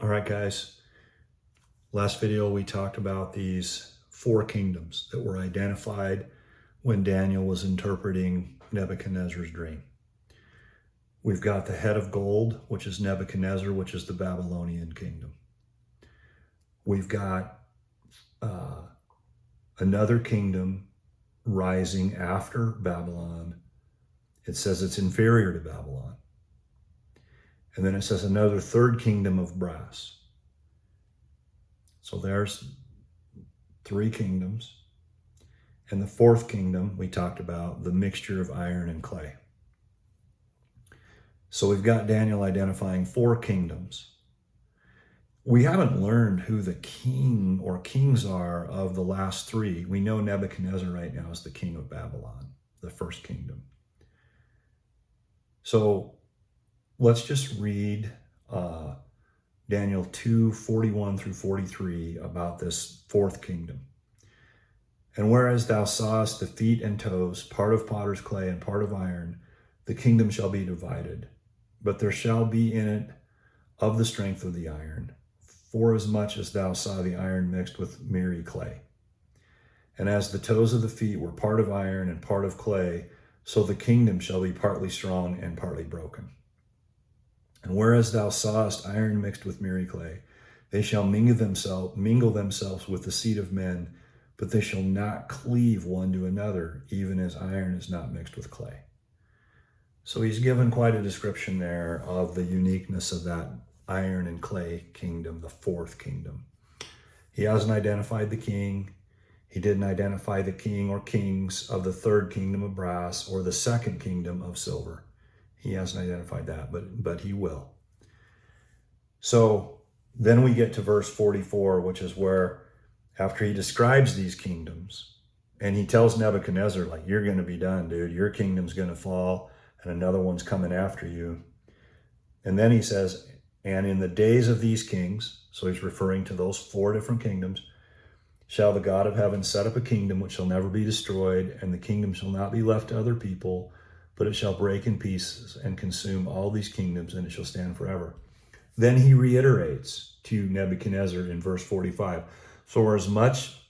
All right, guys. Last video, we talked about these four kingdoms that were identified when Daniel was interpreting Nebuchadnezzar's dream. We've got the head of gold, which is Nebuchadnezzar, which is the Babylonian kingdom. We've got another kingdom rising after Babylon. It says it's inferior to Babylon. And then it says another third kingdom of brass. So there's three kingdoms. And the fourth kingdom, we talked about the mixture of iron and clay. So we've got Daniel identifying four kingdoms. We haven't learned who the king or kings are of the last three. We know Nebuchadnezzar right now is the king of Babylon, the first kingdom. So let's just read Daniel 2:41 through 43 about this fourth kingdom. And whereas thou sawest the feet and toes, part of potter's clay and part of iron, the kingdom shall be divided. But there shall be in it of the strength of the iron, forasmuch as thou saw the iron mixed with miry clay. And as the toes of the feet were part of iron and part of clay, so the kingdom shall be partly strong and partly broken. And whereas thou sawest iron mixed with miry clay, they shall mingle themselves with the seed of men, but they shall not cleave one to another, even as iron is not mixed with clay. So he's given quite a description there of the uniqueness of that iron and clay kingdom, the fourth kingdom. He hasn't identified the king. He didn't identify the king or kings of the third kingdom of brass or the second kingdom of silver. He hasn't identified that, but he will. So then we get to verse 44, which is where after he describes these kingdoms and he tells Nebuchadnezzar, like, you're going to be done, dude. Your kingdom's going to fall and another one's coming after you. And then he says, and in the days of these kings, so he's referring to those four different kingdoms, shall the God of heaven set up a kingdom which shall never be destroyed, and the kingdom shall not be left to other people, but it shall break in pieces and consume all these kingdoms, and it shall stand forever. Then he reiterates to Nebuchadnezzar in verse 45, for as much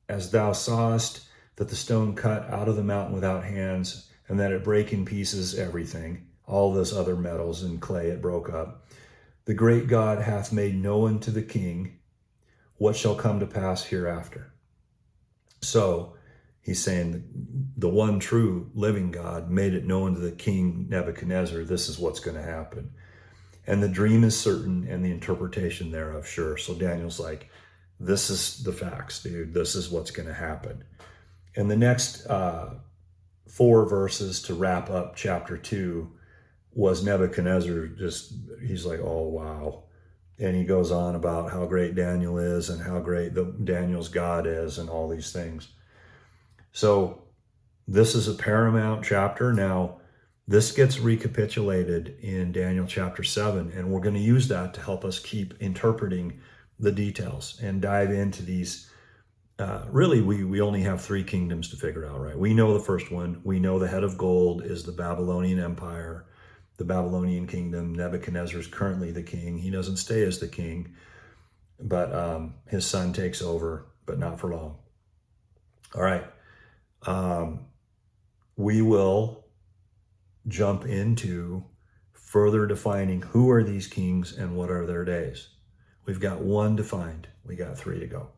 as thou sawest that the stone cut out of the mountain without hands, and that it brake in pieces everything, all those other metals and clay it broke up, the great God hath made known to the king what shall come to pass hereafter. So he's saying the one true living God made it known to the king Nebuchadnezzar, this is what's going to happen. And the dream is certain and the interpretation thereof sure. So Daniel's like, this is the facts, dude. This is what's going to happen. And the next four verses to wrap up chapter 2 was Nebuchadnezzar he's like, oh, wow. And he goes on about how great Daniel is and how great Daniel's God is and all these things. So this is a paramount chapter. Now, this gets recapitulated in Daniel chapter 7, and we're going to use that to help us keep interpreting the details and dive into these. Really, we only have three kingdoms to figure out, right? We know the first one. We know the head of gold is the Babylonian Empire, the Babylonian kingdom. Nebuchadnezzar is currently the king. He doesn't stay as the king, but his son takes over, but not for long. All right. We will jump into further defining who are these kings and what are their days. We've got one defined. We got three to go.